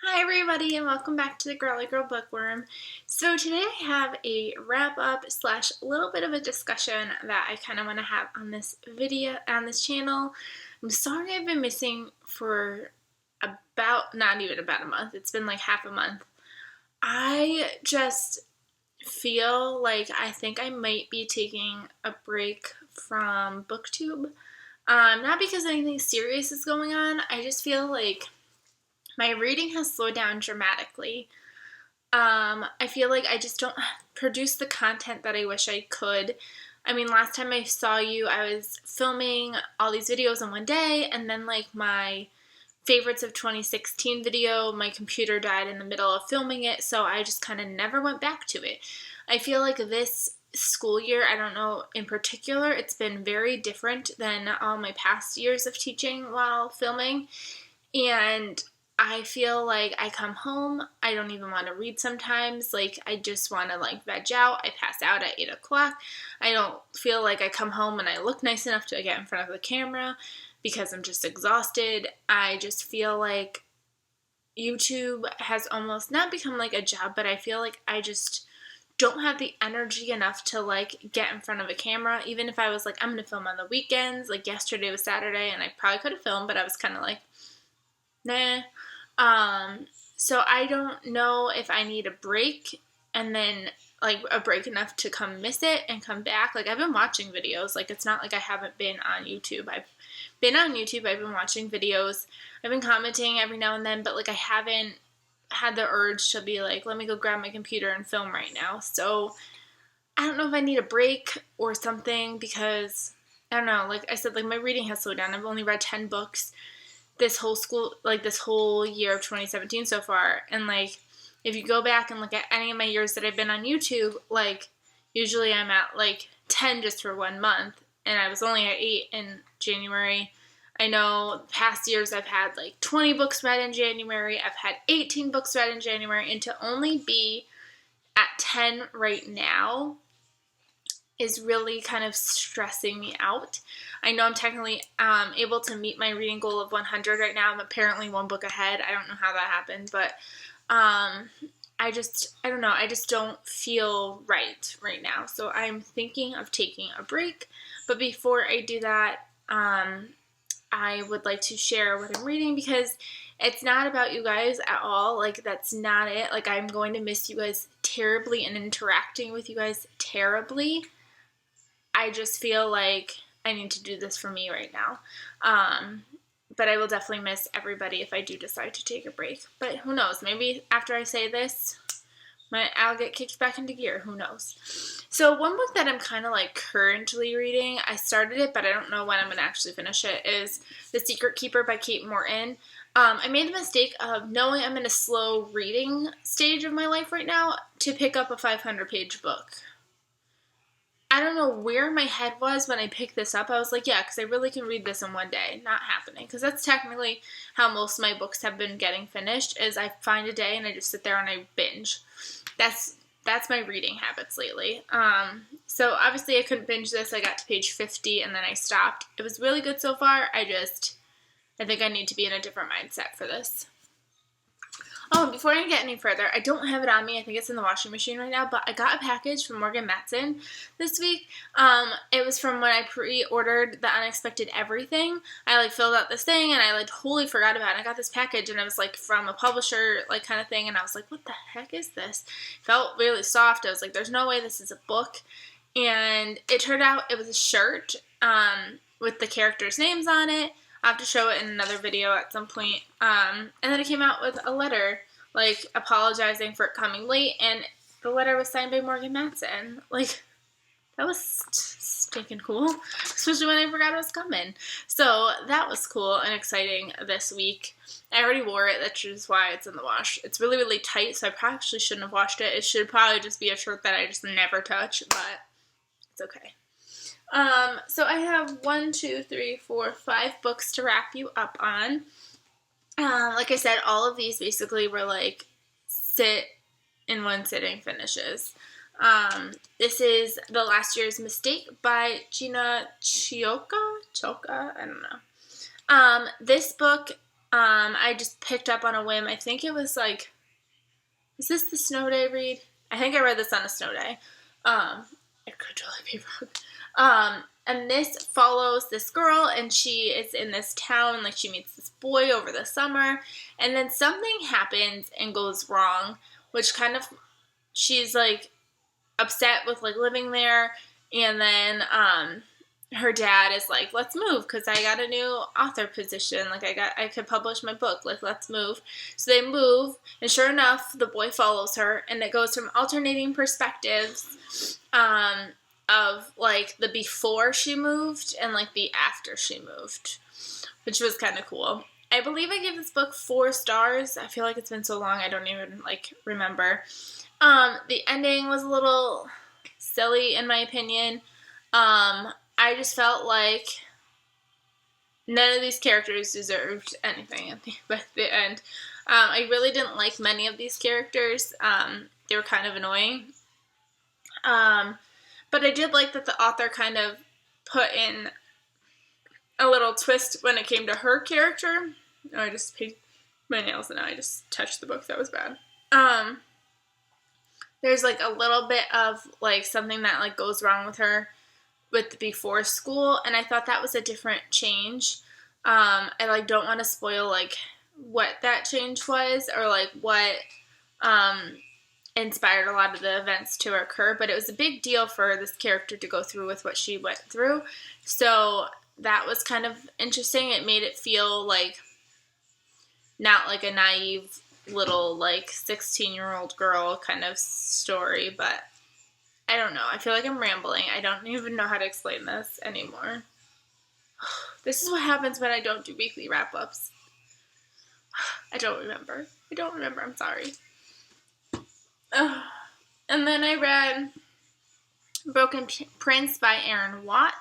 Hi everybody and welcome back to the Girly Girl Bookworm. So today I have a wrap up slash little bit of a discussion that I kind of want to have on this video, on this channel. I'm sorry I've been missing for not even about a month. It's been like half a month. I just feel like I think I might be taking a break from BookTube. Not because anything serious is going on. I just feel like my reading has slowed down dramatically. I feel like I just don't produce the content that I wish I could. I mean, last time I saw you, I was filming all these videos in one day, and then like my favorites of 2016 video, my computer died in the middle of filming it, so I just kind of never went back to it. I feel like this school year, I don't know in particular, it's been very different than all my past years of teaching while filming, and I feel like I come home, I don't even want to read sometimes. Like, I just want to, like, veg out. I pass out at 8 o'clock. I don't feel like I come home and I look nice enough to get in front of the camera because I'm just exhausted. I just feel like YouTube has almost not become, like, a job, but I feel like I just don't have the energy enough to, like, get in front of a camera. Even if I was like, I'm going to film on the weekends. Like, yesterday was Saturday, and I probably could have filmed, but I was kind of like, nah. So I don't know if I need a break and then like a break enough to come miss it and come back. Like, I've been watching videos. Like, it's not like I haven't been on YouTube. I've been on YouTube. I've been watching videos. I've been commenting every now and then, but like I haven't had the urge to be like, let me go grab my computer and film right now. So I don't know if I need a break or something because I don't know. Like I said, like my reading has slowed down. I've only read 10 books this whole year of 2017 so far, and like if you go back and look at any of my years that I've been on YouTube, like usually I'm at like 10 just for 1 month, and I was only at 8 in January. I know past years I've had like 20 books read in January, I've had 18 books read in January, and to only be at 10 right now is really kind of stressing me out. I know I'm technically able to meet my reading goal of 100 right now. I'm apparently one book ahead. I don't know how that happened, but I don't know. I just don't feel right now. So I'm thinking of taking a break. But before I do that, I would like to share what I'm reading because it's not about you guys at all. Like, that's not it. Like, I'm going to miss you guys terribly and interacting with you guys terribly. I just feel like I need to do this for me right now. But I will definitely miss everybody if I do decide to take a break. But who knows? Maybe after I say this, I'll get kicked back into gear. Who knows? So one book that I'm kind of like currently reading, I started it, but I don't know when I'm going to actually finish it, is The Secret Keeper by Kate Morton. I made the mistake of knowing I'm in a slow reading stage of my life right now to pick up a 500-page book. I don't know where my head was when I picked this up. I was like, yeah, because I really can read this in one day. Not happening. Because that's technically how most of my books have been getting finished, is I find a day and I just sit there and I binge. That's my reading habits lately. So obviously I couldn't binge this. I got to page 50 and then I stopped. It was really good so far. I think I need to be in a different mindset for this. Oh, before I get any further, I don't have it on me. I think it's in the washing machine right now, but I got a package from Morgan Matson this week. It was from when I pre-ordered The Unexpected Everything. I like filled out this thing and I like totally forgot about it. I got this package and it was like from a publisher like kind of thing, and I was like, what the heck is this? It felt really soft. I was like, there's no way this is a book. And it turned out it was a shirt with the characters' names on it. I'll have to show it in another video at some point. And then it came out with a letter, like, apologizing for it coming late, and the letter was signed by Morgan Matson. Like, that was stinking cool, especially when I forgot it was coming. So that was cool and exciting this week. I already wore it, that's just why it's in the wash. It's really, really tight, so I probably shouldn't have washed it. It should probably just be a shirt that I just never touch, but it's okay. So I have 5 books to wrap you up on. Like I said, all of these basically were like sit in one sitting finishes. This is The Last Year's Mistake by Gina Choka, I don't know. This book I just picked up on a whim. I think it was like, is this the snow day read? I think I read this on a snow day. It could totally be wrong. And this follows this girl, and she is in this town, like she meets this boy over the summer, and then something happens and goes wrong, which kind of, she's like upset with like living there, and then her dad is like, let's move because I got a new author position, like I could publish my book, like let's move. So they move, and sure enough the boy follows her, and it goes from alternating perspectives of like the before she moved and like the after she moved, which was kind of cool. I believe I gave this book 4 stars. I feel like it's been so long I don't even like remember. The ending was a little silly in my opinion. I just felt like none of these characters deserved anything at the end. I really didn't like many of these characters. They were kind of annoying. But I did like that the author kind of put in a little twist when it came to her character. Oh, I just painted my nails and now I just touched the book. That was bad. There's like a little bit of like something that like goes wrong with her with before school, and I thought that was a different change. I like don't want to spoil like what that change was or like what inspired a lot of the events to occur, but it was a big deal for this character to go through with what she went through. So that was kind of interesting. It made it feel like not like a naive little like 16-year-old girl kind of story, but I don't know. I feel like I'm rambling. I don't even know how to explain this anymore. This is what happens when I don't do weekly wrap-ups. I don't remember. I'm sorry. And then I read Broken Prince by Aaron Watt.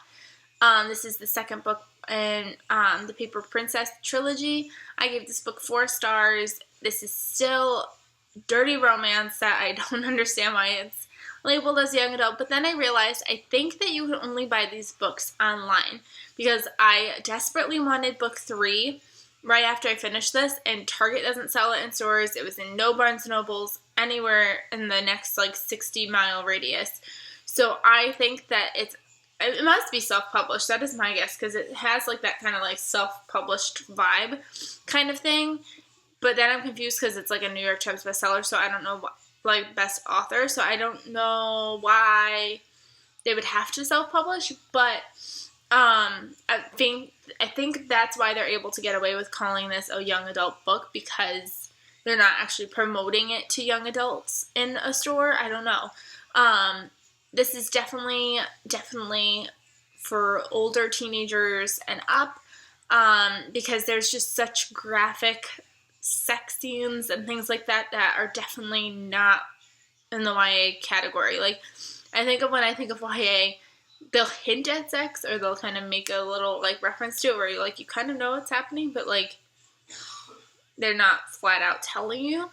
This is the second book in the Paper Princess trilogy. I gave this book 4 stars. This is still dirty romance that I don't understand why it's labeled as young adult, but then I realized I think that you can only buy these books online because I desperately wanted book 3 right after I finished this, and Target doesn't sell it in stores. It was in no Barnes & Nobles anywhere in the next like 60-mile radius. So I think that it must be self-published. That is my guess because it has like that kind of like self-published vibe kind of thing. But then I'm confused because it's like a New York Times bestseller, so I don't know what, like best author, so I don't know why they would have to self-publish, but I think that's why they're able to get away with calling this a young adult book, because they're not actually promoting it to young adults in a store. I don't know. This is definitely for older teenagers and up, because there's just such graphic sex scenes and things like that that are definitely not in the YA category. Like, I think of when I think of YA, they'll hint at sex or they'll kind of make a little like reference to it where you kind of know what's happening, but like they're not flat out telling you.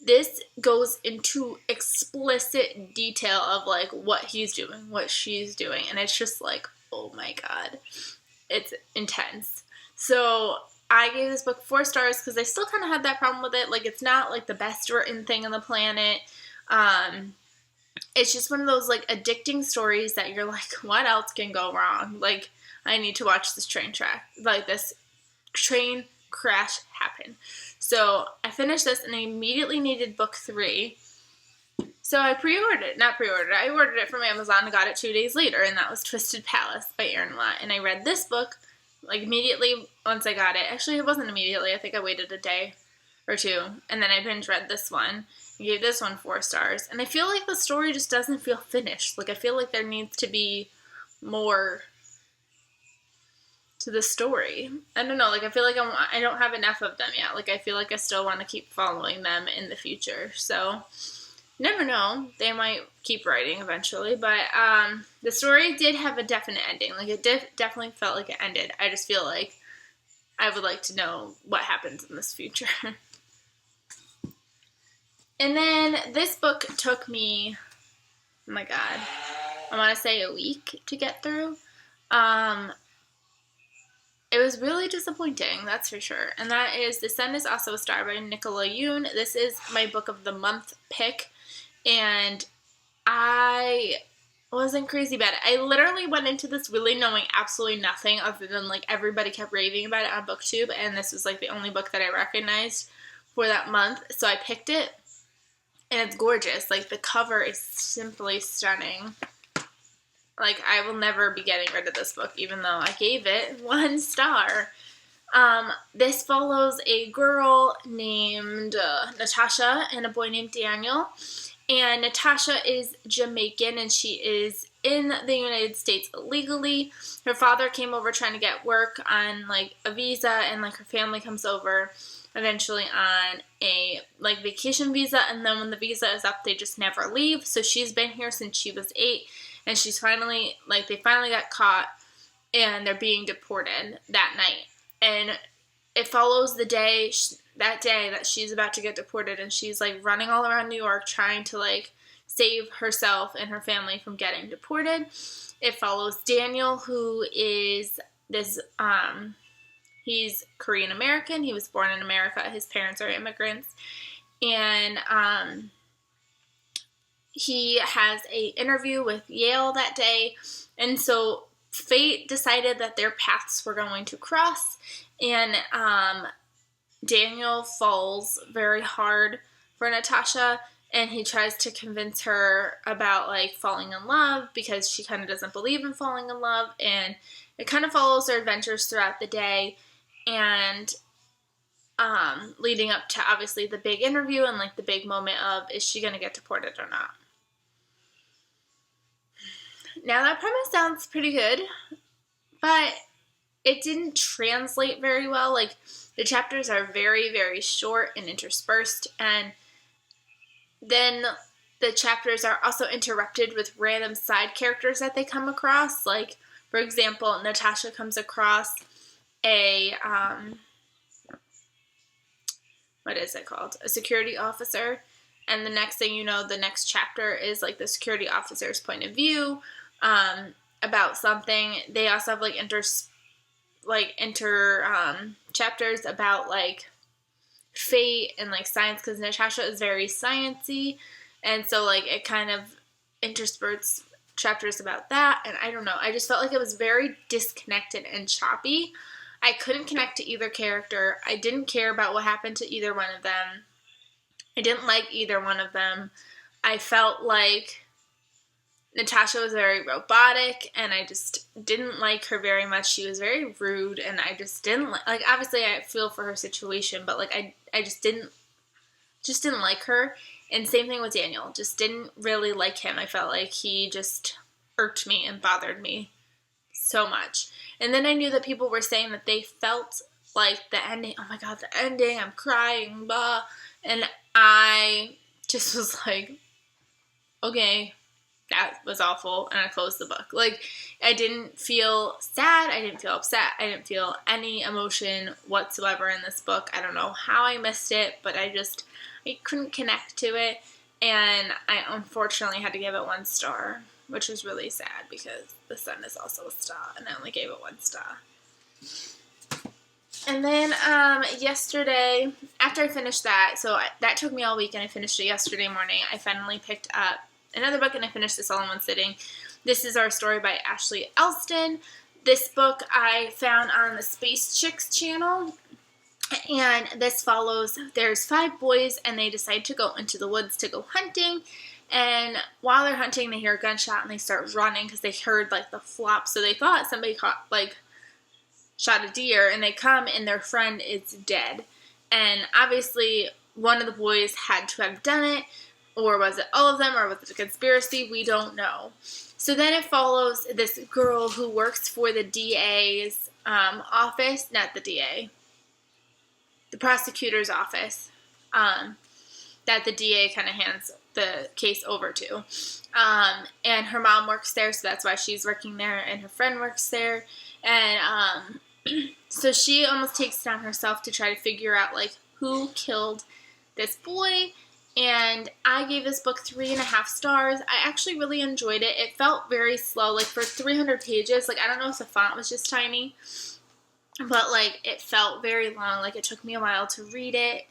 This goes into explicit detail of like what he's doing, what she's doing, and it's just like, oh my god, it's intense. So I gave this book 4 stars because I still kind of had that problem with it. Like, it's not like the best written thing on the planet. It's just one of those like addicting stories that you're like, what else can go wrong? Like, I need to watch this train crash happen. So I finished this and I immediately needed book 3. So I I ordered it from Amazon and got it 2 days later, and that was Twisted Palace by Aaron Watt. And I read this book like immediately once I got it. Actually, it wasn't immediately. I think I waited a day or 2, and then I binge read this one and gave this one 4 stars. And I feel like the story just doesn't feel finished. Like, I feel like there needs to be more to the story. I don't know. Like, I feel like I don't have enough of them yet. Like, I feel like I still want to keep following them in the future. So, never know. They might keep writing eventually. But the story did have a definite ending. Like, it definitely felt like it ended. I just feel like I would like to know what happens in this future. And then this book took me, oh my god, I want to say a week to get through. it was really disappointing, that's for sure. And that is The Sun Is Also a Star by Nicola Yoon. This is my book of the month pick, and I wasn't crazy about it. I literally went into this really knowing absolutely nothing other than, like, everybody kept raving about it on BookTube, and this was, like, the only book that I recognized for that month, so I picked it, and it's gorgeous. Like, the cover is simply stunning. Like, I will never be getting rid of this book, even though I gave it 1 star. This follows a girl named Natasha and a boy named Daniel. And Natasha is Jamaican, and she is in the United States illegally. Her father came over trying to get work on, like, a visa, and, like, her family comes over eventually on a, like, vacation visa, and then when the visa is up, they just never leave. So she's been here since she was 8, and she's finally, like, they finally got caught, and they're being deported that night. And it follows that day that she's about to get deported, and she's, like, running all around New York trying to, like, save herself and her family from getting deported. It follows Daniel, who is this, he's Korean American. He was born in America. His parents are immigrants. And he has an interview with Yale that day. And so fate decided that their paths were going to cross. And Daniel falls very hard for Natasha, and he tries to convince her about, like, falling in love, because she kind of doesn't believe in falling in love, and it kind of follows their adventures throughout the day, and leading up to, obviously, the big interview and, like, the big moment of, is she going to get deported or not? Now, that premise sounds pretty good, but it didn't translate very well. Like, the chapters are very, very short and interspersed, and then the chapters are also interrupted with random side characters that they come across. Like, for example, Natasha comes across a, what is it called? A security officer, and the next thing you know, the next chapter is, like, the security officer's point of view about something. They also have, like, chapters about, like, fate and, like, science, because Natasha is very sciencey, and so, like, it kind of intersperses chapters about that, and I don't know, I just felt like it was very disconnected and choppy. I couldn't connect to either character. I didn't care about what happened to either one of them. I didn't like either one of them. I felt like Natasha was very robotic, and I just didn't like her very much. She was very rude, and I just didn't like, obviously I feel for her situation, but, like, I just didn't like her. And same thing with Daniel. Just didn't really like him. I felt like he just irked me and bothered me so much. And then I knew that people were saying that they felt like the ending, oh my god, the ending, I'm crying, blah. And I just was like, okay, that was awful, and I closed the book. Like, I didn't feel sad, I didn't feel upset, I didn't feel any emotion whatsoever in this book. I don't know how I missed it, but I couldn't connect to it, and I unfortunately had to give it 1 star, which was really sad, because The Sun Is Also a Star, and I only gave it 1 star. And then, yesterday, after I finished that, that took me all week, and I finished it yesterday morning, I finally picked up another book, and I finished this all in 1 sitting. This is Our Story by Ashley Elston. This book I found on the Space Chicks channel, and this follows, there's 5 boys, and they decide to go into the woods to go hunting, and while they're hunting, they hear a gunshot, and they start running, because they heard, like, the flop, so they thought somebody shot a deer, and they come, and their friend is dead, and obviously, one of the boys had to have done it, or was it all of them, or was it a conspiracy? We don't know. So then it follows this girl who works for the DA's office, not the DA, the prosecutor's office, that the DA kind of hands the case over to. And her mom works there, so that's why she's working there, and her friend works there. And so she almost takes it on herself to try to figure out, like, who killed this boy. And I gave this book 3.5 stars. I actually really enjoyed it. It felt very slow. Like, for 300 pages, like, I don't know if the font was just tiny, but like it felt very long. Like it took me a while to read it.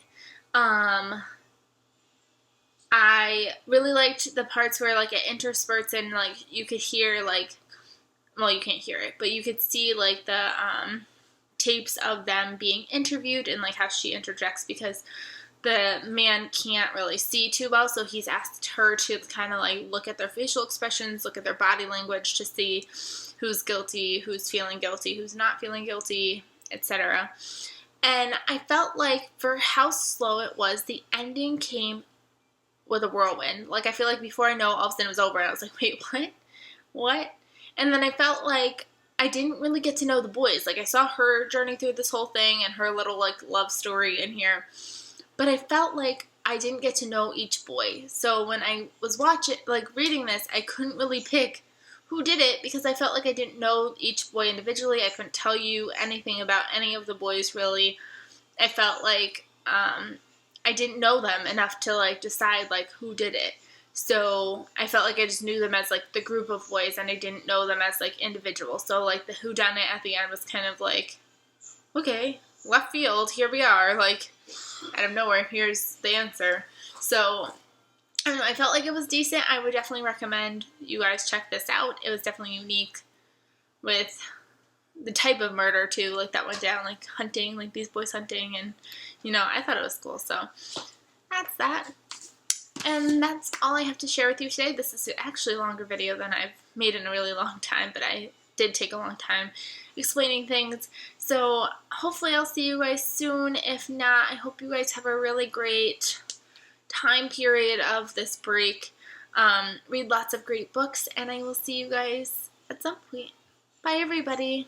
I really liked the parts where like it intersperts and like you could hear like, well, you can't hear it, but you could see like the tapes of them being interviewed and like how she interjects, because the man can't really see too well, so he's asked her to kind of like look at their facial expressions, look at their body language to see who's guilty, who's feeling guilty, who's not feeling guilty, etc. And I felt like for how slow it was, the ending came with a whirlwind. Like I feel like before I know, all of a sudden it was over and I was like, wait, what? And then I felt like I didn't really get to know the boys. Like I saw her journey through this whole thing and her little like love story in here, but I felt like I didn't get to know each boy. So when I was reading this, I couldn't really pick who did it because I felt like I didn't know each boy individually. I couldn't tell you anything about any of the boys really. I felt like I didn't know them enough to like decide like who did it. So I felt like I just knew them as like the group of boys and I didn't know them as like individuals. So like the whodunit at the end was kind of like, okay, left field, here we are, like out of nowhere, here's the answer. So I don't know, I felt like it was decent. I would definitely recommend you guys check this out. It was definitely unique with the type of murder too, like that went down, like hunting, like these boys hunting, and you know, I thought it was cool. So that's that. And that's all I have to share with you today. This is actually a longer video than I've made in a really long time, but I did take a long time explaining things. So hopefully I'll see you guys soon. If not, I hope you guys have a really great time period of this break. Read lots of great books, and I will see you guys at some point. Bye, everybody.